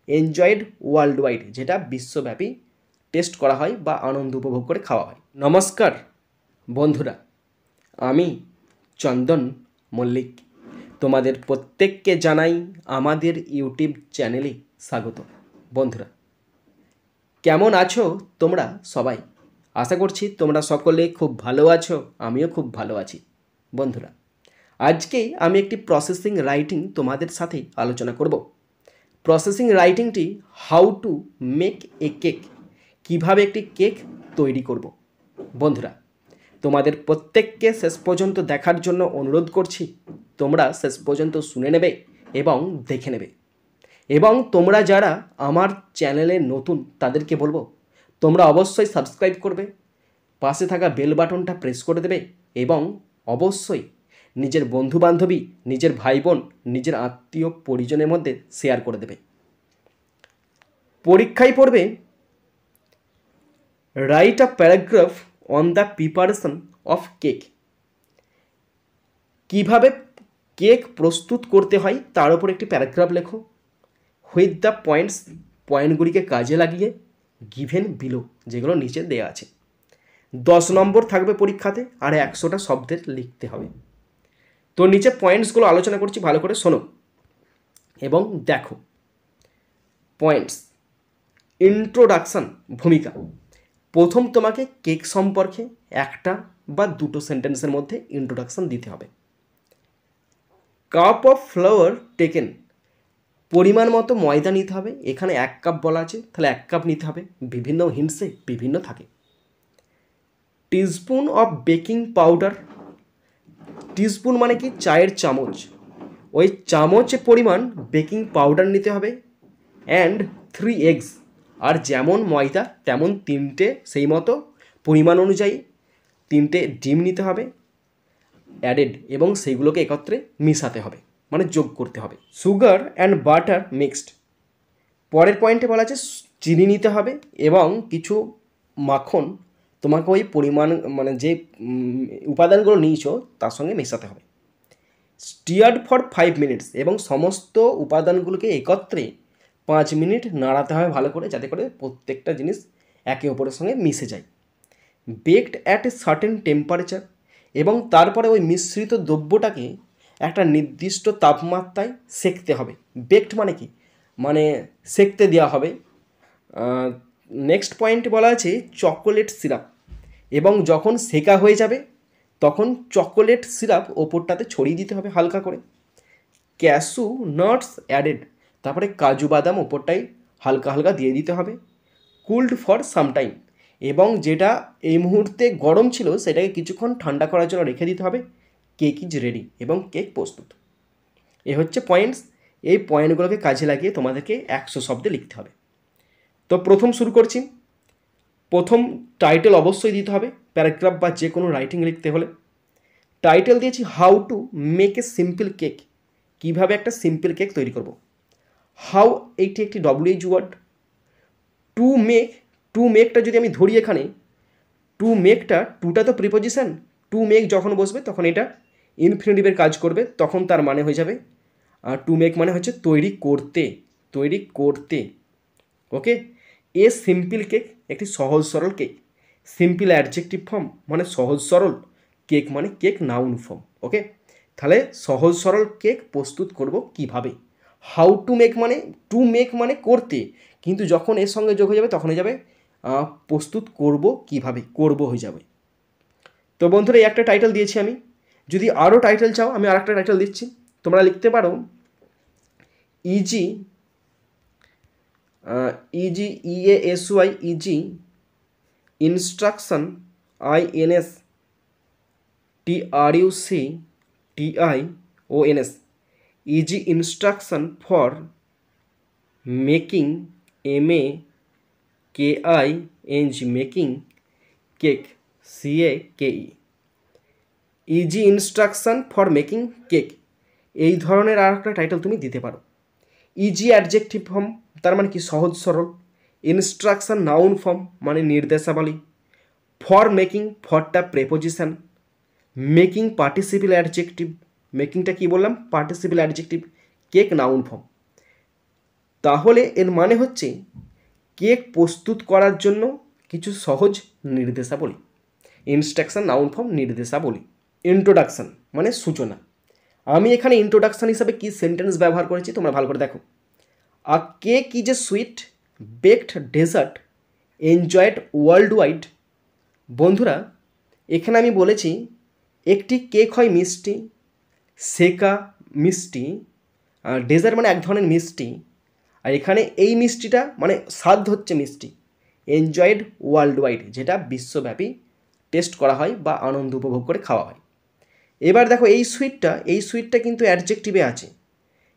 Enjoyed world wide, যেটা বিশ্বব্যাপী test করা হয় বা আনন্দ উপভোগ করে খাওয়া হয়। নমস্কার বন্ধুরা, আমি চন্দন মল্লিক তোমাদের প্রত্যেককে জানাই আমাদের ইউটিউব চ্যানেলে স্বাগত। বন্ধুরা, কেমন আছো তোমরা সবাই? আশা করছি তোমরা সকলে খুব ভালো আছো, আমিও খুব ভালো আছি। বন্ধুরা, আজকে আমি একটি প্রসেসিং রাইটিং তোমাদের সাথে আলোচনা করব। প্রসেসিং রাইটিংটি how to make a cake, কীভাবে একটি কেক তৈরি করব। বন্ধুরা, তোমাদের প্রত্যেককে শেষ পর্যন্ত দেখার জন্য অনুরোধ করছি। তোমরা শেষ পর্যন্ত শুনে নেবে এবং দেখে নেবে। এবং তোমরা যারা আমার চ্যানেলে নতুন তাদেরকে বলবো তোমরা অবশ্যই সাবস্ক্রাইব করবে, পাশে থাকা বেল বাটনটা প্রেস করে দেবে এবং অবশ্যই নিজের বন্ধুবান্ধবী, নিজের ভাই বোন, নিজের আত্মীয় পরিজনের মধ্যে শেয়ার করে দেবে। পরীক্ষায় পড়বে write a paragraph on the preparation of cake. কীভাবে কেক প্রস্তুত করতে হয় তার উপর একটি প্যারাগ্রাফ লেখো। উইথ দ্য পয়েন্টস, পয়েন্টগুলিকে কাজে লাগিয়ে গিভেন বিলো, যেগুলো নিচে দেওয়া আছে। 10 নম্বর থাকবে পরীক্ষাতে, আর 100টা শব্দের লিখতে হবে। তো নিচে পয়েন্টসগুলো আলোচনা করছি, ভালো করে শোনো এবং দেখো। পয়েন্টস: ইন্ট্রোডাকশান, ভূমিকা। প্রথম তোমাকে কেক সম্পর্কে একটা বা দুটো সেন্টেন্সের মধ্যে ইন্ট্রোডাকশান দিতে হবে। কাপ অফ ফ্লাওয়ার টেকেন, পরিমাণ মতো ময়দা নিতে হবে। এখানে 1 কাপ বলা আছে, তাহলে 1 কাপ নিতে হবে। বিভিন্ন হিন্টসে বিভিন্ন থাকে। Teaspoon of baking powder, teaspoon মানে কি? চায়ের চামচ। ওই চামচের পরিমাণ বেকিং পাউডার নিতে হবে। অ্যান্ড 3 এগস, আর যেমন ময়দা তেমন 3টে, সেই মতো পরিমাণ অনুযায়ী 3টে ডিম নিতে হবে অ্যাডেড, এবং সেইগুলোকে একত্রে মিশাতে হবে, মানে যোগ করতে হবে। সুগার অ্যান্ড বাটার মিক্সড, পরের পয়েন্টে বলা আছে চিনি নিতে হবে এবং কিছু মাখন তোমাকে ওই পরিমাণ, মানে যে উপাদানগুলো নিয়েছো তার সঙ্গে মেশাতে হবে। স্টিয়ার্ড ফর 5 মিনিটস, এবং সমস্ত উপাদানগুলোকে একত্রে 5 মিনিট নাড়াতে হবে ভালো করে, যাতে করে প্রত্যেকটা জিনিস একে অপরের সঙ্গে মিশে যায়। Baked at a certain temperature, এবং তারপরে ওই মিশ্রিত দ্রব্যটাকে একটা নির্দিষ্ট তাপমাত্রায় সেঁকতে হবে। বেকড মানে কি? মানে সেঁকতে দেওয়া হবে। নেক্সট পয়েন্ট বলা আছে চকোলেট সিরাপ, এবং যখন সেঁকা হয়ে যাবে তখন চকোলেট সিরাপ ওপরটাতে ছড়িয়ে দিতে হবে হালকা করে। ক্যাশু নাটস অ্যাডেড, তারপরে কাজু বাদাম ওপরটাই হালকা হালকা দিয়ে দিতে হবে। কুলড ফর সাম টাইম, এবং যেটা এই মুহূর্তে গরম ছিল সেটাকে কিছুক্ষণ ঠান্ডা করার জন্য রেখে দিতে হবে। কেক ইজ রেডি, এবং কেক প্রস্তুত। এ হচ্ছে পয়েন্টস। এই পয়েন্টগুলোকে কাজে লাগিয়ে তোমাদেরকে 100 শব্দে লিখতে হবে। তো প্রথম শুরু করছি। প্রথম টাইটেল অবশ্যই দিতে হবে প্যারাগ্রাফ বা যে কোনো রাইটিং লিখতে হলে। টাইটেল দিয়েছি how to make A simple cake, কীভাবে একটা সিম্পল কেক তৈরি করব। হাউ, এইটি একটি WH word. To make, to মেকটা যদি আমি ধরি এখানে, টু মেকটা, টুটা তো প্রিপোজিশন। টু মেক যখন বসবে তখন এটা ইনফিনিটিভের কাজ করবে, তখন তার মানে হয়ে যাবে টু মেক মানে হচ্ছে তৈরি করতে, তৈরি করতে। ওকে। এ সিম্পল কেক, একটি সহজ সরল কেক। সিম্পল অ্যাডজেক্টিভ ফর্ম মানে সহজ সরল, কেক মানে কেক নাউন ফর্ম। ওকে, তাহলে সহজ সরল কেক প্রস্তুত করব কিভাবে। হাউ টু মেক মানে, টু মেক মানে করতে, কিন্তু যখন এর সঙ্গে যোগ হয়ে যাবে তখন হয়ে যাবে প্রস্তুত করব কিভাবে, করব হয়ে যাবে। তো বন্ধুরা, এই একটা টাইটেল দিয়েছি আমি। যদি আরও টাইটেল চাও আমি আর একটা টাইটেল দিচ্ছি, তোমরা লিখতে পারো easy, easy, EASY, easy instruction, INSTRUCTIONS, easy instruction for making, MAKING, making cake, CAKE, easy instruction for making cake. এই ধরনের আর একটা টাইটেল তুমি দিতে পারো। ইজি অ্যাডজেক্টিভ ফর্ম, তার মানে কি সহজ সরল। ইনস্ট্রাকশন নাউন ফর্ম মানে নির্দেশাবলী। ফর মেকিং, ফরটা প্রেপোজিশন। মেকিং পার্টিসিপল অ্যাডজেক্টিভ, মেকিংটা কি বললাম? Participle adjective. Cake noun form. তাহলে এর মানে হচ্ছে কেক প্রস্তুত করার জন্য কিছু সহজ নির্দেশাবলী। ইনস্ট্রাকশন নাউন ফর্ম নির্দেশাবলী। ইন্ট্রোডাকশন মানে সূচনা। আমি এখানে ইন্ট্রোডাকশন হিসাবে কি সেন্টেন্স ব্যবহার করেছি তোমরা ভালো করে দেখো। A cake is a sweet baked dessert enjoyed world wide. বন্ধুরা এখানে আমি বলেছি একটি কেক হয় মিষ্টি, সেকা মিষ্টি, ডেজার্ট মানে এক ধরনের মিষ্টি, আর এখানে এই মিষ্টিটা মানে স্বাদ হচ্ছে মিষ্টি, এনজয়েড ওয়ার্ল্ড ওয়াইড যেটা বিশ্বব্যাপী টেস্ট করা হয় বা আনন্দ উপভোগ করে খাওয়া হয়। এবার দেখো এই সুইটটা কিন্তু অ্যাডজেক্টিভে আছে,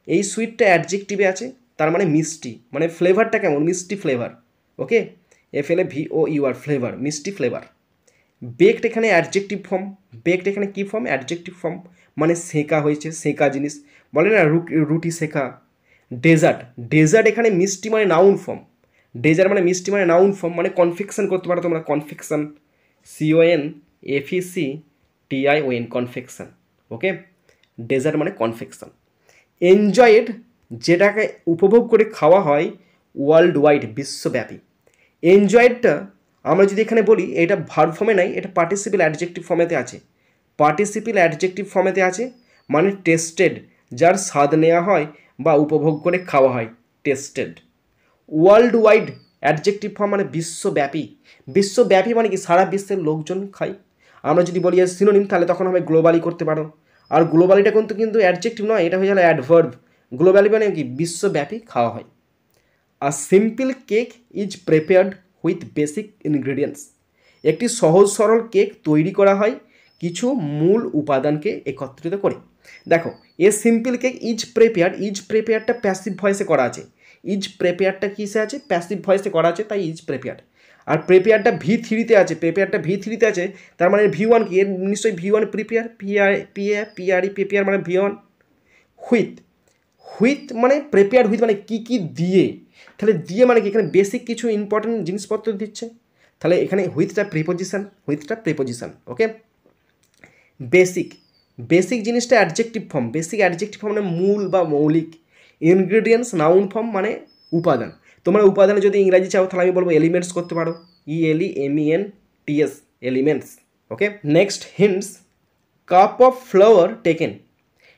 এই সুইটটা অ্যাডজেক্টিভে আছে, তার মানে মিষ্টি, মানে ফ্লেভারটা কেমন, মিষ্টি ফ্লেভার। ওকে, FLAVOUR ফ্লেভার, মিষ্টি ফ্লেভার। বেকড এখানে অ্যাডজেক্টিভ ফর্ম, বেকড এখানে কী ফর্ম, অ্যাডজেক্টিভ ফর্ম, মানে সেকা হয়েছে, সেকা জিনিস বলে না, রুটি সেকা। ডেজার্ট এখানে মিষ্টি মানে নাউন ফর্ম, ডেজার্ট মানে মিষ্টি মানে নাউন ফর্ম, মানে কনফেকশন করতে পারো তোমরা, কনফেকশন, CONFECTION কনফেকশন। ওকে, ডেজার্ট মানে কনফেকশন। এনজয়েড যেটাকে উপভোগ করে খাওয়া হয় ওয়ার্ল্ড ওয়াইড বিশ্বব্যাপী। এনজয়েডটা আমরা যদি এখানে বলি এটা ভার্ব ফর্মে নাই, এটা পার্টিসিপেল অ্যাডজেক্টিভ ফর্মেতে আছে, পার্টিসিপেল অ্যাডজেক্টিভ ফর্মেতে আছে, মানে টেস্টেড যার স্বাদ নেওয়া হয় বা উপভোগ করে খাওয়া হয়, tasted. World wide adjective form মানে বিশ্বব্যাপী, বিশ্বব্যাপী মানে কি সারা বিশ্বের লোকজন খায়। আমরা যদি বলি এর সিনোনিম তাহলে তখন হবে গ্লোবালি করতে পারো, আর গ্লোবালিটা কিন্তু অ্যাডজেক্টিভ নয়, এটা হয়ে গেল অ্যাডভার্ব। গ্লোবালি মানে কি বিশ্বব্যাপী খাওয়া হয়। A simple cake is prepared with basic ingredients. একটি সহজ সরল কেক তৈরি করা হয় কিছু মূল উপাদানকে একত্রিত করে। দেখো এ সিম্পল কেক ইজ প্রিপেয়ারটা প্যাসিভ ভয়েসে করা আছে, ইজ প্রিপেয়ারটা কিসে আছে, প্যাসিভ ভয়েসে করা আছে, তাই ইজ প্রিপেয়ার্ড। আর প্রিপেয়ারটা V3-তে আছে, আছে, তার মানে V1 কি, এর নিশ্চয়ই V1 প্রিপেয়ার, প্রিপেয়ার মানে V1। হুইথ মানে প্রিপেয়ার হুইথ মানে কী কী দিয়ে, তাহলে দিয়ে মানে কি এখানে বেসিক কিছু ইম্পর্টেন্ট জিনিসপত্র দিচ্ছে, তাহলে এখানে হুইথটা প্রিপোজিশন। ওকে, বেসিক জিনিসটা adjective form, basic adjective form মানে মূল বা মৌলিক। ইনগ্রেডিয়েন্টস নাউন ফর্ম মানে উপাদান। তোমরা উপাদানে যদি ইংরাজি চাও তাহলে আমি বলবো এলিমেন্টস করতে পারো, ELEMENTS, elements. Okay, next hints, cup of flower taken,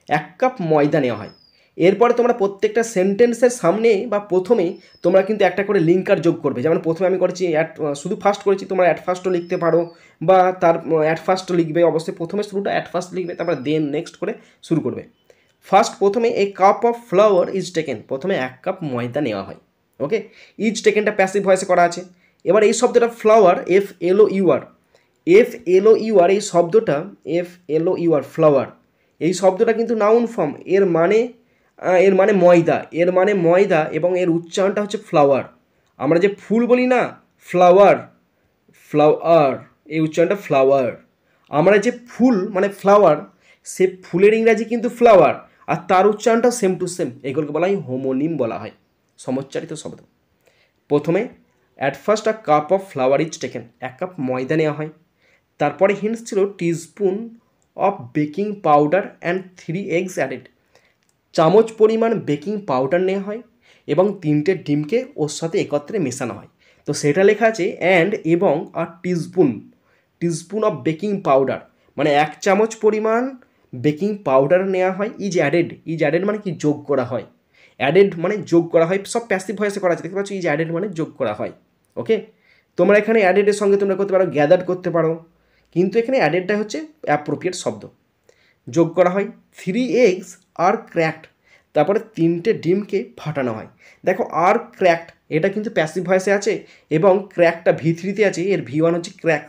1 cup ময়দা নেওয়া হয়। এরপরে তোমরা প্রত্যেকটা সেন্টেন্সের সামনে বা প্রথমে তোমরা কিন্তু একটা করে লিঙ্কার যোগ করবে। যেমন প্রথমে আমি করেছি শুধু ফার্স্ট করেছি, তোমরা অ্যাট ফার্স্টও লিখতে পারো, বা তার অ্যাট ফার্স্টও লিখবে, অবশ্যই প্রথমে শুরুটা অ্যাট ফার্স্ট লিখবে, তারপরে দেন নেক্সট করে শুরু করবে। প্রথমে a cup of flour is taken, প্রথমে 1 কাপ ময়দা নেওয়া হয়। ওকে, ইজ টেকেনটা প্যাসিভ ভয়েসে করা আছে। এবার এই শব্দটা ফ্লাওয়ার, FLOUR, এই শব্দটা ফ্লাওয়ার, এই শব্দটা কিন্তু নাউন ফর্ম, এর মানে ময়দা, এবং এর উচ্চারণটা হচ্ছে ফ্লাওয়ার। আমরা যে ফুল বলি না, ফ্লাওয়ার, এই উচ্চারণটা ফ্লাওয়ার। আমরা যে ফুল মানে ফ্লাওয়ার, সে ফুলের ইংরাজি কিন্তু ফ্লাওয়ার, আর তার উচ্চারণটা সেম টু সেম, এগুলোকে বলা হয় হোমোনিম বলা হয়, সমচ্চারিত শব্দ। প্রথমে at first a cup of flour is taken, 1 cup ময়দা নেওয়া হয়। তারপরে হিন্টস ছিল teaspoon of baking powder and 3 eggs added, চামচ পরিমাণ বেকিং পাউডার নেওয়া হয় এবং 3টে ডিমকে ওর সাথে একত্রে মেশানো হয়। তো সেটা লেখা আছে এবং আর টিস্পুন অফ বেকিং পাউডার, মানে 1 চামচ পরিমাণ বেকিং পাউডার নেওয়া হয়। ইজ অ্যাডেড মানে কি যোগ করা হয়, অ্যাডেড মানে যোগ করা হয়, সব প্যাসিভ ভয়েসে করা আছে, দেখতে পাচ্ছ, ইজ অ্যাডেড মানে যোগ করা হয়। ওকে, তোমরা এখানে অ্যাডেডের সঙ্গে তোমরা করতে পারো গ্যাদার করতে পারো, কিন্তু এখানে অ্যাডেডটা হচ্ছে অ্যাপ্রোপ্রিয়েট শব্দ, যোগ করা হয়। 3 eggs আর ক্র্যাকড, তারপরে 3টে ডিমকে ফাটানো হয়। দেখো আর ক্র্যাকড এটা কিন্তু প্যাসিভ ভয়েসে আছে, এবং ক্র্যাকটা V3-তে আছে, এর V1 হচ্ছে ক্র্যাক,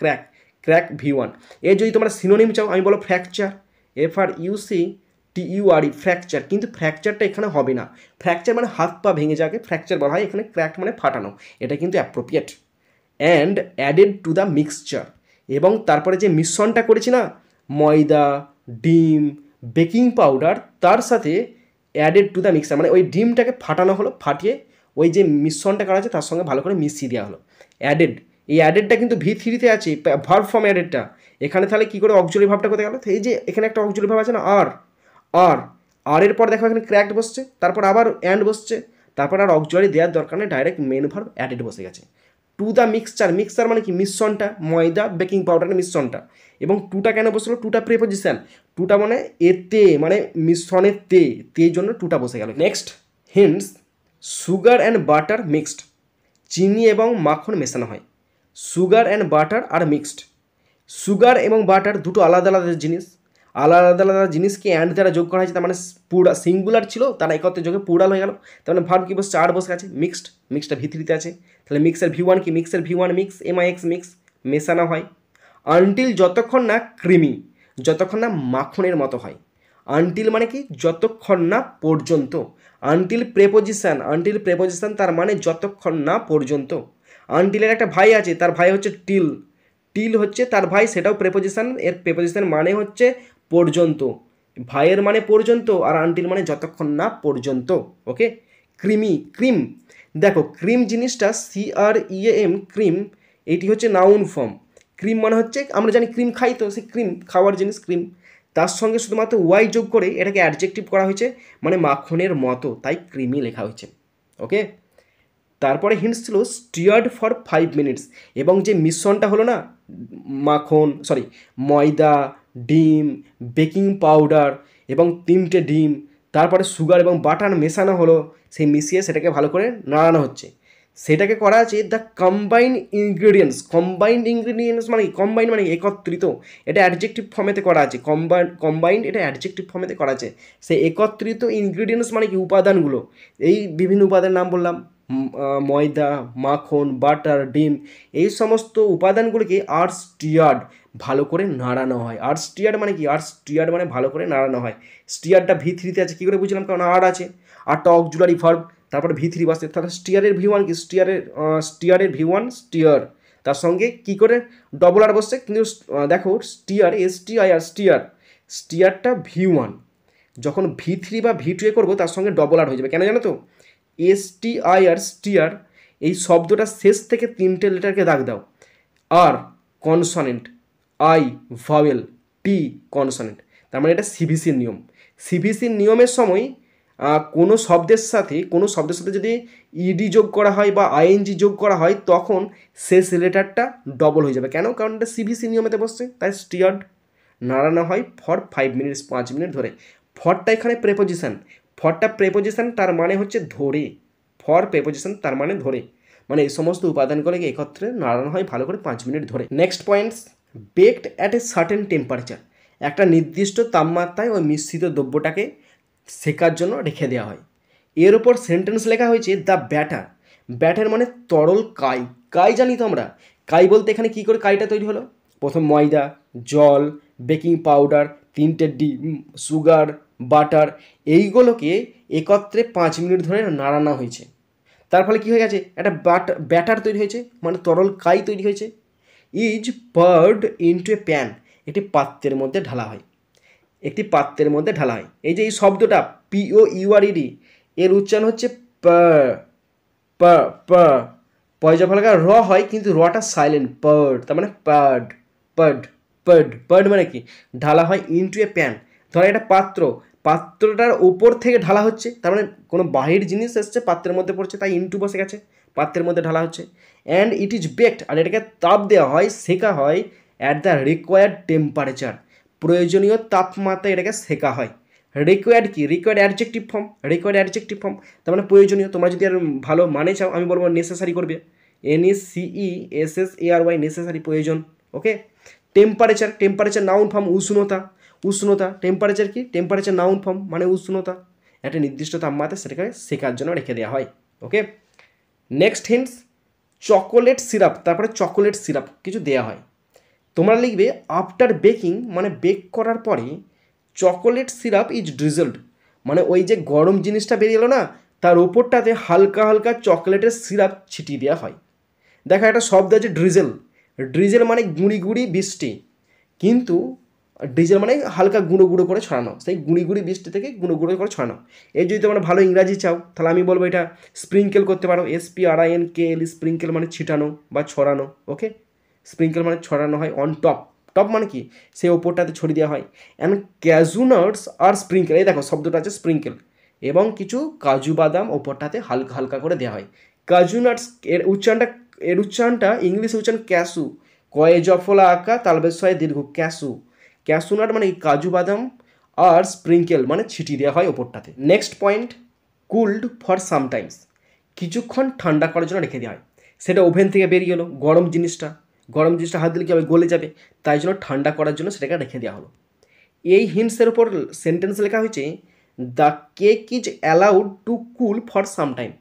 CRACK, ক্র্যাক V1। এর যদি তোমরা সিনোনিম চাও আমি বলো ফ্র্যাকচার, FRUCTURE, ফ্র্যাকচার, কিন্তু ফ্র্যাকচারটা এখানে হবে না, ফ্র্যাকচার মানে হাত পা ভেঙে যাকে ফ্র্যাকচার বলা হয়, এখানে ক্র্যাক মানে ফাটানো, এটা কিন্তু appropriate. And added to the mixture, এবং তারপরে যে মিশ্রণটা করেছি না, ময়দা, ডিম, বেকিং পাউডার, তার সাথে অ্যাডেড টু দ্য মিক্সচার মানে ওই ডিমটাকে ফাটানো হলো, ফাটিয়ে ওই যে মিশ্রণটা করা আছে তার সঙ্গে ভালো করে মিশিয়ে দেওয়া হলো, অ্যাডেড। এই অ্যাডেডটা কিন্তু V3-তে আছে, ভার্ব ফর্ম অ্যাডেডটা। এখানে তাহলে কী করে অক্সিলারি ভাবটা কোথায় গেল, এই যে এখানে একটা অক্সিলারি ভাব আছে না, আর আর এর পর দেখো এখানে ক্র্যাকড বসছে, তারপর আবার অ্যান্ড বসছে, তারপর আর অক্সিলারি দেওয়ার দরকার নেই, ডাইরেক্ট মেন ভার্ব অ্যাডেড বসে গেছে। টু দ্য মিক্সচার, মিক্সচার মানে কি মিশ্রণটা, ময়দা বেকিং পাউডারের মিশ্রণটা। এবং টুটা কেন বসলো, টুটা প্রিপোজিশন, টুটা মানে এতে মানে মিশ্রণের তের জন্য টুটা বসে গেল। Next hints, sugar and butter mixed, চিনি এবং মাখন মেশানো হয়। Sugar and butter are mixed. সুগার এবং বাটার দুটো আলাদা আলাদা জিনিস, আলাদা আলাদা জিনিসকে অ্যান্ড দ্বারা যোগ করা হয়েছে, তার মানে পুরা সিঙ্গুলার ছিল, তারা একত্রে যোগে প্লুরাল হয়ে গেল, তার মানে ভার্ব কি বসছে, আর বসে আছে, মিক্সড, মিক্সটা ভিতরিতে আছে, তাহলে মিক্সের ভি1 কি, মিক্সের ভি1 মিক্স, এমআইএক্স মিক্স, মেশানো হয়। আনটিল যতক্ষণ না ক্রিমি, যতক্ষণ না মাখনের মতো হয়। আনটিল মানে কি, যতক্ষণ না পর্যন্ত। আনটিল প্রেপোজিশন, তার মানে যতক্ষণ না পর্যন্ত। আনটিলের একটা ভাই আছে, তার ভাই হচ্ছে টিল, টিল হচ্ছে তার ভাই, সেটাও প্রেপোজিশন, এর প্রেপোজিশন মানে হচ্ছে পর্যন্ত, ভাইয়ের মানে পর্যন্ত, আর আনটিল মানে যতক্ষণ না পর্যন্ত। ওকে, ক্রিমি, ক্রিম, দেখো ক্রিম জিনিসটা CREAM, ক্রিম, এটি হচ্ছে নাউন ফর্ম। ক্রিম মানে হচ্ছে, আমরা জানি ক্রিম খাই, তো সেই ক্রিম খাওয়ার জিনিস ক্রিম, তার সঙ্গে শুধুমাত্র ওয়াই যোগ করে এটাকে অ্যাডজেক্টিভ করা হয়েছে, মানে মাখনের মতো, তাই ক্রিমি লেখা হয়েছে। ওকে, তারপরে হিন্টস ছিল স্টিয়ার্ড ফর 5 মিনিটস, এবং যে মিশ্রণটা হলো না, ময়দা, ডিম, বেকিং পাউডার এবং 3টে ডিম, তারপরে সুগার এবং বাটার মেশানো হলো, সেই মিশিয়ে সেটাকে ভালো করে নাড়ানো হচ্ছে, সেটাকে করা আছে দ্য কম্বাইন্ড ইনগ্রিডিয়েন্টস মানে কম্বাইন্ড মানে একত্রিত, এটা অ্যাডজেক্টিভ ফর্মেতে করা আছে, কম্বাইন্ড এটা অ্যাডজেক্টিভ ফর্মেতে করা আছে। সেই একত্রিত ইনগ্রিডিয়েন্টস মানে কি, উপাদানগুলো, এই বিভিন্ন উপাদানের নাম বললাম, ময়দা, মাখন, বাটার, ডিম, এই সমস্ত উপাদানগুলিকে আর স্টিয়ার্ড, ভালো করে নাড়ানো হয়। আর স্টিয়ার্ড মানে কি, আর স্টিয়ার্ড মানে ভালো করে নাড়ানো হয়। স্টিয়ারটা ভি3তে আছে, কী করে বুঝলাম, কারণ আর আছে, আরটা অক্সিলারি ভার্ব, তারপরে ভি3 বসে, তাহলে স্টিয়ারের ভি1 কি, স্টিয়ারের ভি1 স্টিয়ার, তার সঙ্গে কি করে ডবল আর বসছে, কিন্তু দেখো স্টিয়ার, স্টিয়ারটা ভি1, যখন ভি3 বা ভি2 করবো তার সঙ্গে ডবল আর হয়ে যাবে, কেন জানো তো, স্টিয়ার, এই শব্দটা শেষ থেকে 3টে লেটারকে দাগ দাও, আর consonant, I vowel, t consonant, তার মানে এটা সিভিসির নিয়ম। সিভিসির নিয়মের সময় কোনো শব্দের সাথে যদি ইডি যোগ করা হয় বা আইএনজি যোগ করা হয়, তখন শেষ লেটারটা ডবল হয়ে যাবে, কেন, কারণ এটা সিভিসি নিয়মেতে বসছে, তাই স্টিয়ার্ড নাড়ানো হয় ফর 5 মিনিটস, 5 মিনিট ধরে। ফরটা এখানে প্রেপোজিশন, তার মানে হচ্ছে ধরে, ফর প্রেপোজিশন তার মানে ধরে, মানে এই সমস্ত উপাদানগুলোকে একত্রে নাড়ানো হয় ভালো করে 5 মিনিট ধরে। Next points, baked at a certain temperature, একটা নির্দিষ্ট তাপমাত্রায় ওই মিশ্রিত দ্রব্যটাকে সেকার জন্য রেখে দেওয়া হয়। এর ওপর সেন্টেন্স লেখা হয়েছে দ্য ব্যাটার মানে তরল কাই জানি তো আমরা, কাই বলতে এখানে কী করে কাইটা তৈরি হলো, প্রথম ময়দা, জল, বেকিং পাউডার, 3টে ডিম, সুগার, বাটার, এইগুলোকে একত্রে 5 মিনিট ধরে নাড়ানো হয়েছে, তার ফলে কী হয়ে গেছে, একটা ব্যাটার তৈরি হয়েছে, মানে তরল কাই তৈরি হয়েছে। ইজ পার্ড ইনটু এ প্যান, একটি পাত্রের মধ্যে ঢালা হয়, এই যে এই শব্দটা POURED, এর উচ্চারণ হচ্ছে প প প, পয়জা ফলাকা র হয়, কিন্তু রটা সাইলেন্ট, পার্ড, তার মানে পার্ড মানে কি, ঢালা হয় ইনটু এ প্যান, ধরো একটা পাত্রটার ওপর থেকে ঢালা হচ্ছে, তার মানে কোনো বাহির জিনিস এসছে পাত্রের মধ্যে পড়ছে, তাই ইনটু বসে গেছে, পাত্রের মধ্যে ঢালা হচ্ছে। অ্যান্ড ইট ইজ বেকড, আর এটাকে তাপ দেওয়া হয়, সেকা হয়, অ্যাট দ্য রিকোয়ার্ড টেম্পারেচার, প্রয়োজনীয় তাপমাত্রায় এটাকে সেকা হয়। রিকোয়ার্ড কি, রিকোয়ার্ড অ্যাডজেক্টিভ ফর্ম, তার মানে প্রয়োজনীয়। তোমরা যদি আর ভালো মানে চাও, আমি বলবো নেসেসারি করবে, NECESSARY, নেসেসারি, প্রয়োজন। ওকে, টেম্পারেচার নাউন ফর্ম, উষ্ণতা, টেম্পারেচার নাউন ফর্ম মানে উষ্ণতা, একটা নির্দিষ্ট তাপমাত্রা সেটাকে শেখার জন্য রেখে দেওয়া হয়। ওকে, নেক্সট হিন্টস, চকোলেট সিরাপ, তারপরে চকোলেট সিরাপ কিছু দেওয়া হয়, তোমরা লিখবে আফটার বেকিং, মানে বেক করার পরে, চকোলেট সিরাপ ইজ ড্রিজলড, মানে ওই যে গরম জিনিসটা বেরিয়ে এলো না, তার ওপরটাতে হালকা হালকা চকোলেটের সিরাপ ছিটিয়ে দেওয়া হয়। দেখো একটা শব্দ আছে ড্রিজেল মানে গুঁড়ি বৃষ্টি, কিন্তু ড্রিজেল মানে হালকা গুঁড়ো করে ছড়ানো, সেই গুঁড়ি বৃষ্টি থেকে গুঁড়ো করে ছড়ানো। এই যদি তোমরা ভালো ইংরাজি চাও, তাহলে আমি বলবো এটা স্প্রিঙ্কেল করতে পারো, SPRINKL, স্প্রিঙ্কেল মানে ছিটানো বা ছড়ানো। ওকে, স্প্রিঙ্কেল মানে ছড়ানো হয় অন টপ, টপ মানে কি সেই ওপরটাতে ছড়িয়ে দেওয়া হয়। অ্যান্ড ক্যাজু নাটস আর স্প্রিঙ্কেল, এই দেখো শব্দটা আছে স্প্রিঙ্কেল, এবং কিছু কাজু বাদাম ওপরটাতে হালকা হালকা করে দেওয়া হয়। কাজু নাটস এর উচ্চারণটা ইংলিশে উচ্চারণ ক্যাসু, কয়ে জফলা আঁকা তালবেশয় দীর্ঘ, ক্যাসু। ক্যাসু নাট মানে কাজু বাদাম, আর স্প্রিঙ্কেল মানে ছিটিয়ে দেওয়া হয় ওপরটাতে। Next point, cooled for sometimes, কিছুক্ষণ ঠান্ডা করার জন্য রেখে দেওয়া হয়। সেটা ওভেন থেকে বেরিয়ে এলো, গরম জিনিসটা হাত দিলে কী হবে, গলে যাবে, তাই জন্য ঠান্ডা করার জন্য সেটাকে রেখে দেওয়া হলো। এই হিন্টসের ওপর সেন্টেন্স লেখা হয়েছে, the cake is allowed to cool for some time.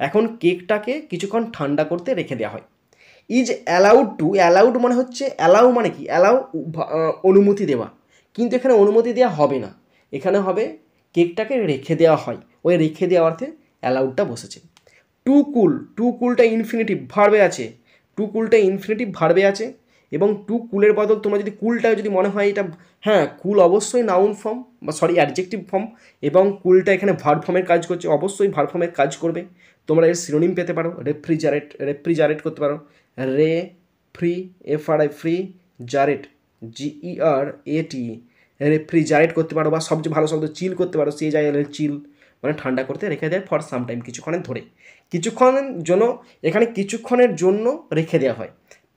এখন কেকটাকে কিছুক্ষণ ঠান্ডা করতে রেখে দেওয়া হয়। ইজ অ্যালাউড টু, অ্যালাউড মানে হচ্ছে, অ্যালাউ মানে কি, অ্যালাউ অনুমতি দেওয়া, কিন্তু এখানে অনুমতি দেওয়া হবে না, এখানে হবে কেকটাকে রেখে দেওয়া হয়, ওই রেখে দেওয়া অর্থে অ্যালাউডটা বসেছে। টু কুল, টু কুলটা ইনফিনিটিভ ভার্বে আছে, টু কুলটা ইনফিনিটিভ ভার্বে আছে, এবং টু কুলের বদল তোমরা যদি কুলটা যদি মনে হয় এটা, হ্যাঁ কুল অবশ্যই নাউন ফর্ম বা অ্যাডজেক্টিভ ফর্ম, এবং কুলটা এখানে ভার্ব ফর্মের কাজ করছে, অবশ্যই ভার্ব ফর্মের কাজ করবে। তোমরা এর সিনোনিম পেতে পারো, রেফ্রিজারেট করতে পারো, ফ্রি জারেট, GERAT, রেফ্রিজারেট করতে পারো, বা সবচেয়ে ভালো শব্দ চিল করতে পারো, চিল মানে ঠান্ডা করতে রেখে দেয় ফর সাম টাইম, কিছুক্ষণের ধরে, কিছুক্ষণের জন্য, এখানে কিছুক্ষণের জন্য রেখে দেওয়া হয়।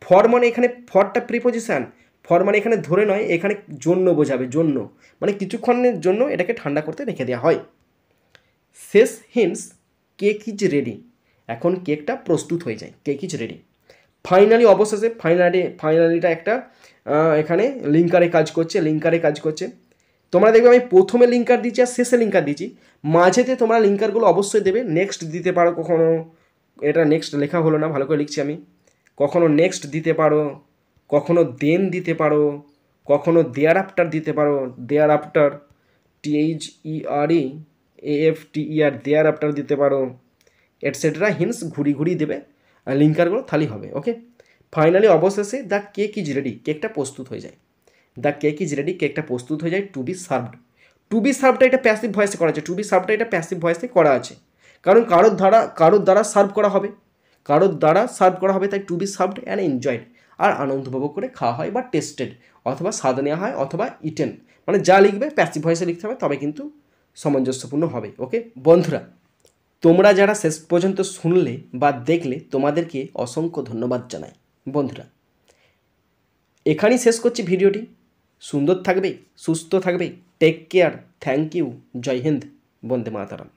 ফর মানে এখানে ফরটা প্রিপোজিশান, ফর মানে এখানে ধরে নয়, এখানে জন্য বোঝাবে, জন্য মানে কিছুক্ষণের জন্য এটাকে ঠান্ডা করতে রেখে দেওয়া হয়। শেষ হিন্টস, কেক ইজ রেডি, এখন কেকটা প্রস্তুত হয়ে যায়, কেক ইজ রেডি। ফাইনালি, অবশেষে ফাইনালিটা একটা এখানে লিঙ্কারে কাজ করছে। তোমরা দেখবে আমি প্রথমে লিঙ্কার দিচ্ছি আর শেষে লিঙ্কার দিচ্ছি, মাঝেতে তোমরা লিঙ্কারগুলো অবশ্যই দেবে, নেক্সট দিতে পারো কখনো, এটা নেক্সট লেখা হলো না, ভালো করে লিখছি আমি, কখনো নেক্সট দিতে পারো, কখনো দেন দিতে পারো, কখনো দেয়ার আফটার দিতে পারো, thereafter, THEREAFTER, thereafter দিতে পারো, এটসেট্রা। হিন্টস ঘুরি দেবে লিঙ্কারগুলো, তাহলেই হবে। ওকে, ফাইনালি অবশেষে দ্য কেক ইজ রেডি, কেকটা প্রস্তুত হয়ে যায়, দ্য কেক ইজ রেডি, কেকটা প্রস্তুত হয়ে যায়। To be served, to be সার্ভটা এটা প্যাসিভ ভয়েসে করা আছে, টু বি সার্ভটা এটা প্যাসিভ ভয়েসে করা আছে, কারণ কারোর দ্বারা সার্ভ করা হবে, তাই to be served and enjoyed, আর আনন্দ উপভোগ করে খাওয়া হয় বা টেস্টেড, অথবা স্বাদ নেওয়া হয়, অথবা ইটেন, মানে যা লিখবে প্যাসিভ ভয়েসে লিখতে হবে, তবে কিন্তু সামঞ্জস্যপূর্ণ হবে। ওকে বন্ধুরা, তোমরা যারা শেষ পর্যন্ত শুনলে বা দেখলে তোমাদেরকে অসংখ্য ধন্যবাদ জানাই। বন্ধুরা, এখানেই শেষ করছি ভিডিওটি। সুন্দর থাকবে, সুস্থ থাকবে, টেক কেয়ার, থ্যাংক ইউ, জয় হিন্দ, বন্দে মাতরম।